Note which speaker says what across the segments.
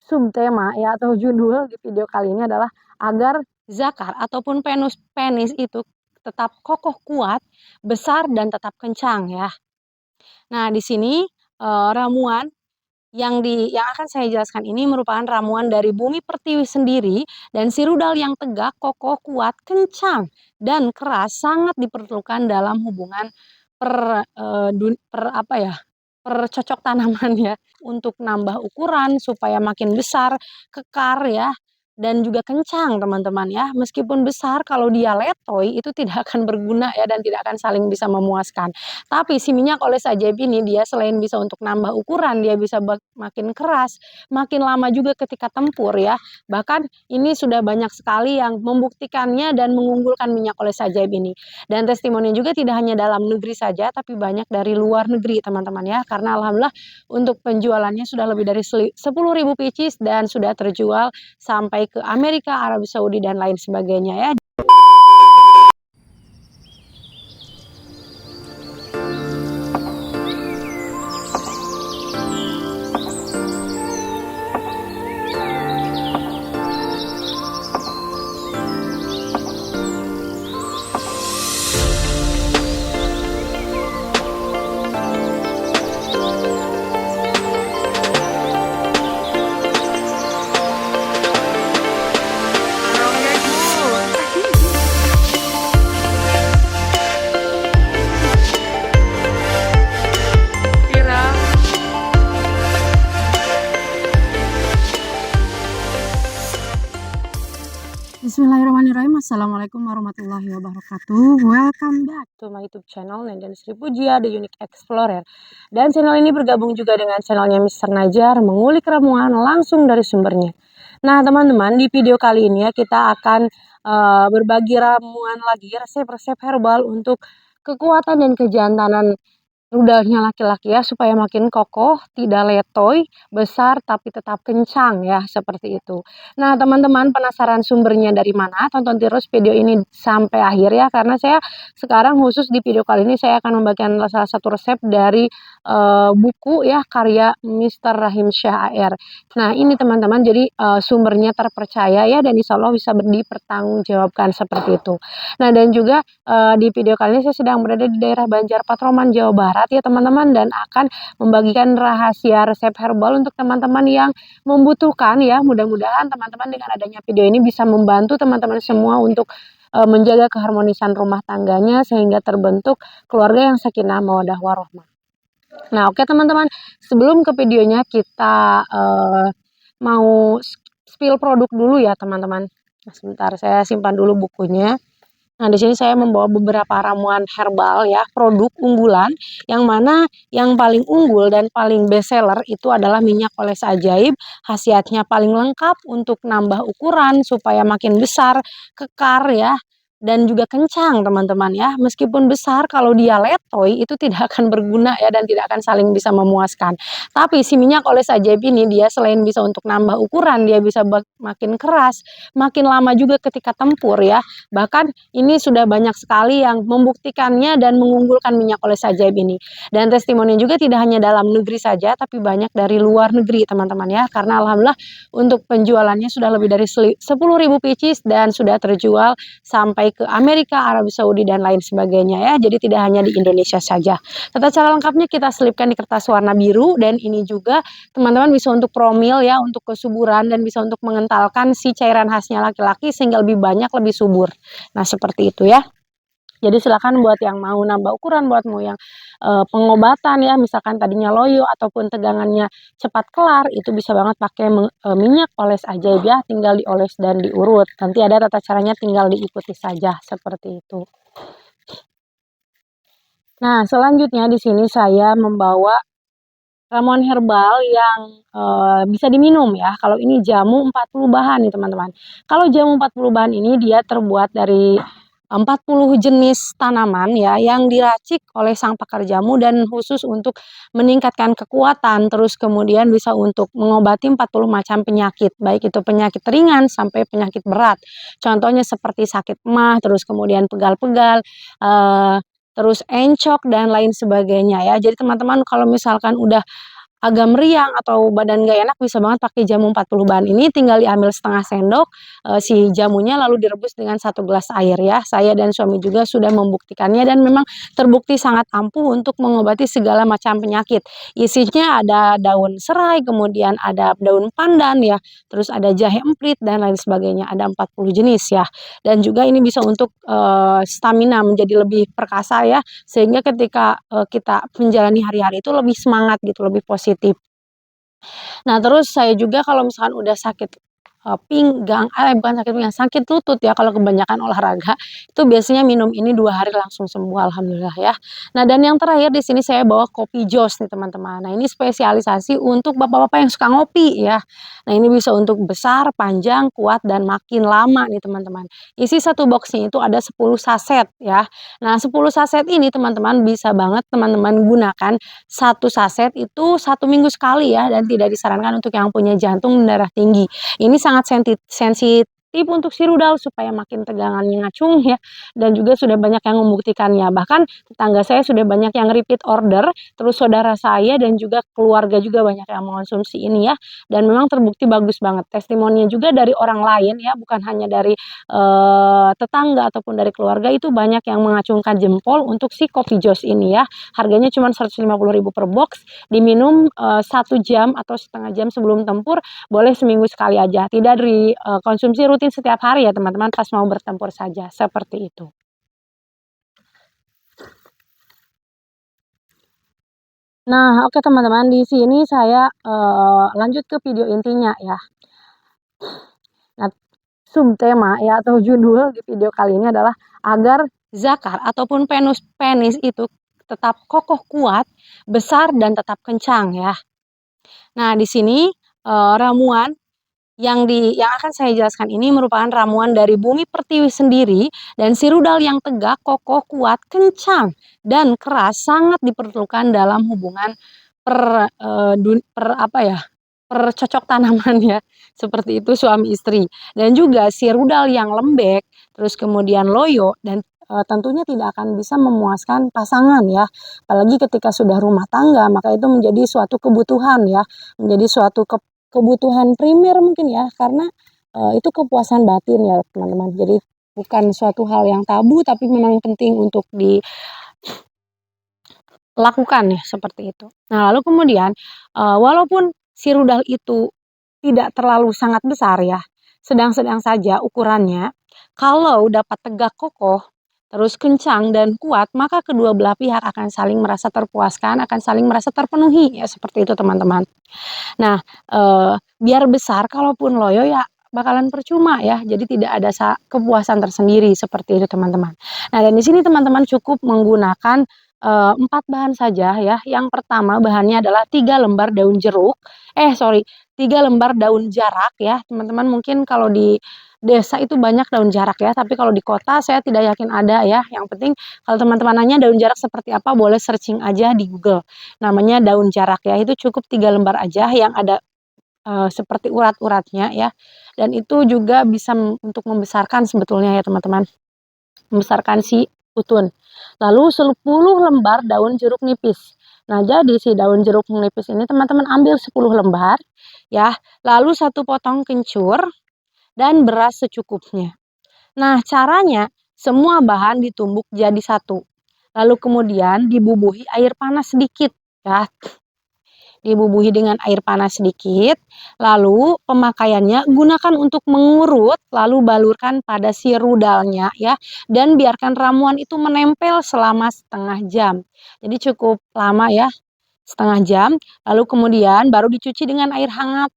Speaker 1: subtema ya atau judul di video kali ini adalah agar zakar ataupun penis itu tetap kokoh kuat, besar dan tetap kencang ya. Nah, di sini ramuan yang akan saya jelaskan ini merupakan ramuan dari Bumi Pertiwi sendiri dan si rudal yang tegak, kokoh, kuat, kencang dan keras sangat diperlukan dalam hubungan percocok tanaman ya, untuk nambah ukuran supaya makin besar, kekar ya, dan juga kencang teman-teman ya. Meskipun besar kalau dia letoy itu tidak akan berguna ya dan tidak akan saling bisa memuaskan. Tapi si minyak oles ajaib ini dia selain bisa untuk nambah ukuran, dia bisa makin keras, makin lama juga ketika tempur ya. Bahkan ini sudah banyak sekali yang membuktikannya dan mengunggulkan minyak oles ajaib ini. Dan testimoni juga tidak hanya dalam negeri saja, tapi banyak dari luar negeri teman-teman ya. Karena alhamdulillah untuk penjualannya sudah lebih dari 10.000 pieces dan sudah terjual sampai ke Amerika, Arab Saudi dan lain sebagainya ya. Bismillahirrahmanirrahim. Assalamualaikum warahmatullahi wabarakatuh. Welcome back to my YouTube channel Nenden Sri Pujia, The Unique Explorer. Dan channel ini bergabung juga dengan channelnya Mr. Najar, mengulik ramuan langsung dari sumbernya. Nah teman-teman, di video kali ini ya kita akan berbagi ramuan lagi, resep-resep herbal untuk kekuatan dan kejantanan rudalnya laki-laki ya, supaya makin kokoh, tidak letoy, besar tapi tetap kencang ya, seperti itu. Nah, teman-teman penasaran sumbernya dari mana? Tonton terus video ini sampai akhir ya, karena saya sekarang khusus di video kali ini saya akan membagikan salah satu resep dari buku ya, karya Mr. Rahim Shah AR. Nah, ini teman-teman jadi sumbernya terpercaya ya, dan insya Allah bisa dipertanggungjawabkan seperti itu. Nah, dan juga di video kali ini saya sedang berada di daerah Banjar Patroman, Jawa Barat ya teman-teman, dan akan membagikan rahasia resep herbal untuk teman-teman yang membutuhkan ya. Mudah-mudahan teman-teman dengan adanya video ini bisa membantu teman-teman semua untuk menjaga keharmonisan rumah tangganya sehingga terbentuk keluarga yang sakinah mawaddah warohmah. Nah, oke teman-teman, sebelum ke videonya kita mau spill produk dulu ya teman-teman. Sebentar, saya simpan dulu bukunya. Nah, di sini saya membawa beberapa ramuan herbal ya, produk unggulan, yang mana yang paling unggul dan paling best seller itu adalah minyak oles ajaib. Khasiatnya paling lengkap untuk nambah ukuran supaya makin besar, kekar ya, dan juga kencang teman-teman ya. Meskipun besar kalau dia letoy itu tidak akan berguna ya dan tidak akan saling bisa memuaskan. Tapi si minyak oles ajaib ini dia selain bisa untuk nambah ukuran, dia bisa makin keras, makin lama juga ketika tempur ya. Bahkan ini sudah banyak sekali yang membuktikannya dan mengunggulkan minyak oles ajaib ini. Dan testimoni juga tidak hanya dalam negeri saja, tapi banyak dari luar negeri teman-teman ya. Karena alhamdulillah untuk penjualannya sudah lebih dari 10.000 pieces dan sudah terjual sampai ke Amerika, Arab Saudi dan lain sebagainya ya. Jadi tidak hanya di Indonesia saja. Tata cara lengkapnya kita selipkan di kertas warna biru, dan ini juga teman-teman bisa untuk promil ya, untuk kesuburan, dan bisa untuk mengentalkan si cairan khasnya laki-laki sehingga lebih banyak, lebih subur. Nah, seperti itu ya. Jadi silakan buat yang mau nambah ukuran, buat mau yang pengobatan ya, misalkan tadinya loyo ataupun tegangannya cepat kelar, itu bisa banget pakai minyak oles ajaib ya, tinggal dioles dan diurut. Nanti ada tata caranya, tinggal diikuti saja seperti itu. Nah, selanjutnya di sini saya membawa ramuan herbal yang bisa diminum ya. Kalau ini jamu 40 bahan nih teman-teman. Kalau jamu 40 bahan ini dia terbuat dari 40 jenis tanaman ya yang diracik oleh sang pakar jamu dan khusus untuk meningkatkan kekuatan, terus kemudian bisa untuk mengobati 40 macam penyakit, baik itu penyakit ringan sampai penyakit berat. Contohnya seperti sakit emah, terus kemudian pegal-pegal, terus encok dan lain sebagainya ya. Jadi teman-teman kalau misalkan udah agak meriang atau badan nggak enak bisa banget pakai jamu 40 bahan ini, tinggal diambil setengah sendok, si jamunya lalu direbus dengan 1 gelas air ya. Saya dan suami juga sudah membuktikannya dan memang terbukti sangat ampuh untuk mengobati segala macam penyakit. Isinya ada daun serai, kemudian ada daun pandan ya, terus ada jahe emprit dan lain sebagainya, ada 40 jenis ya. Dan juga ini bisa untuk, stamina menjadi lebih perkasa ya, sehingga ketika, kita menjalani hari-hari itu lebih semangat gitu, lebih positif. Nah, terus saya juga kalau misalkan udah sakit, pinggang bukan sakit pinggang, sakit lutut ya kalau kebanyakan olahraga, itu biasanya minum ini 2 hari langsung sembuh alhamdulillah ya. Nah, dan yang terakhir di sini saya bawa kopi jos nih teman-teman. Nah, ini spesialisasi untuk bapak-bapak yang suka ngopi ya. Nah, ini bisa untuk besar, panjang, kuat, dan makin lama nih teman-teman. Isi satu box-nya itu ada 10 saset ya. Nah, 10 saset ini teman-teman bisa banget teman-teman gunakan satu saset itu 1 minggu sekali ya, dan tidak disarankan untuk yang punya jantung dan darah tinggi. Ini sangat sensitif untuk si rudal supaya makin tegangannya ngacung ya, dan juga sudah banyak yang membuktikannya. Bahkan tetangga saya sudah banyak yang repeat order, terus saudara saya dan juga keluarga juga banyak yang mengonsumsi ini ya, dan memang terbukti bagus banget. Testimoninya juga dari orang lain ya, bukan hanya dari, tetangga ataupun dari keluarga, itu banyak yang mengacungkan jempol untuk si Coffee Joss ini ya. Harganya cuma Rp150.000 per box, diminum, 1 jam atau setengah jam sebelum tempur, boleh seminggu sekali aja, tidak konsumsi rutin setiap hari ya teman-teman, pas mau bertempur saja, seperti itu. Nah, oke teman-teman, di sini saya, lanjut ke video intinya ya. Nah, subtema ya atau judul di video kali ini adalah agar zakar ataupun penis itu tetap kokoh kuat, besar dan tetap kencang ya. Nah, di sini, ramuan yang akan saya jelaskan ini merupakan ramuan dari Bumi Pertiwi sendiri, dan si rudal yang tegak, kokoh, kuat, kencang, dan keras sangat diperlukan dalam hubungan apa ya, percocok tanaman ya, seperti itu suami istri. Dan juga si rudal yang lembek, terus kemudian loyo dan, tentunya tidak akan bisa memuaskan pasangan ya, apalagi ketika sudah rumah tangga, maka itu menjadi suatu kebutuhan ya, menjadi suatu kebutuhan primer mungkin ya, karena, itu kepuasan batin ya teman-teman. Jadi bukan suatu hal yang tabu, tapi memang penting untuk dilakukan ya, seperti itu. Nah, lalu kemudian, walaupun si rudal itu tidak terlalu sangat besar ya, sedang-sedang saja ukurannya, kalau dapat tegak kokoh, terus kencang dan kuat, maka kedua belah pihak akan saling merasa terpuaskan, akan saling merasa terpenuhi ya, seperti itu teman-teman. Nah, biar besar kalaupun loyo ya bakalan percuma ya, jadi tidak ada kepuasan tersendiri seperti itu teman-teman. Nah, dan di sini teman-teman cukup menggunakan, 4 bahan saja ya. Yang pertama bahannya adalah 3 lembar daun jeruk, 3 lembar daun jarak ya, teman-teman mungkin kalau di desa itu banyak daun jarak ya, tapi kalau di kota saya tidak yakin ada ya. Yang penting kalau teman-teman nanya daun jarak seperti apa, boleh searching aja di Google. Namanya daun jarak ya, itu cukup 3 lembar aja yang ada, seperti urat-uratnya ya, dan itu juga bisa untuk membesarkan sebetulnya ya teman-teman, membesarkan si utun. Lalu 10 lembar daun jeruk nipis. Nah, jadi si daun jeruk nipis ini teman-teman ambil 10 lembar ya, lalu 1 potong kencur dan beras secukupnya. Nah, caranya semua bahan ditumbuk jadi satu, lalu kemudian dibubuhi air panas sedikit ya. Dibubuhi dengan air panas sedikit, lalu pemakaiannya gunakan untuk mengurut, lalu balurkan pada si rudalnya ya, dan biarkan ramuan itu menempel selama setengah jam. Jadi cukup lama ya, setengah jam, lalu kemudian baru dicuci dengan air hangat.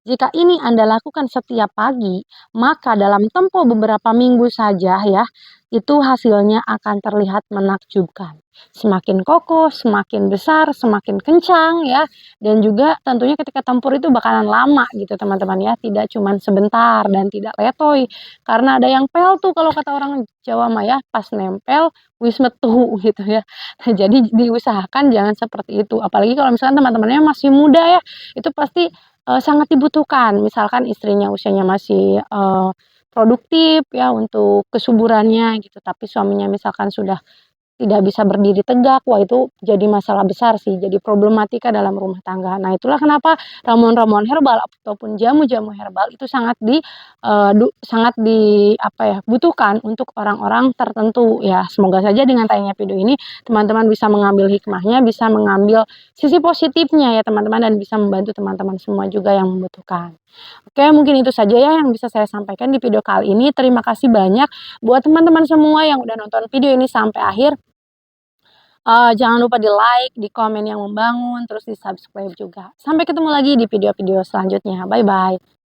Speaker 1: Jika ini Anda lakukan setiap pagi, maka dalam tempo beberapa minggu saja ya, itu hasilnya akan terlihat menakjubkan. Semakin kokoh, semakin besar, semakin kencang ya, dan juga tentunya ketika tempur itu bakalan lama gitu teman-teman ya, tidak cuma sebentar dan tidak letoy. Karena ada yang pel tuh kalau kata orang Jawa mah ya, pas nempel wis metu gitu ya. Jadi diusahakan jangan seperti itu, apalagi kalau misalkan teman-temannya masih muda ya, itu pasti sangat dibutuhkan. Misalkan istrinya usianya masih, produktif ya untuk kesuburannya gitu, tapi suaminya misalkan sudah tidak bisa berdiri tegak, wah itu jadi masalah besar sih, jadi problematika dalam rumah tangga. Nah, itulah kenapa ramuan-ramuan herbal ataupun jamu-jamu herbal itu butuhkan untuk orang-orang tertentu ya. Semoga saja dengan tayangnya video ini teman-teman bisa mengambil hikmahnya, bisa mengambil sisi positifnya ya teman-teman, dan bisa membantu teman-teman semua juga yang membutuhkan. Oke, mungkin itu saja ya yang bisa saya sampaikan di video kali ini. Terima kasih banyak buat teman-teman semua yang udah nonton video ini sampai akhir. Jangan lupa di-like, di komen yang membangun, terus di-subscribe juga. Sampai ketemu lagi di video-video selanjutnya. Bye-bye.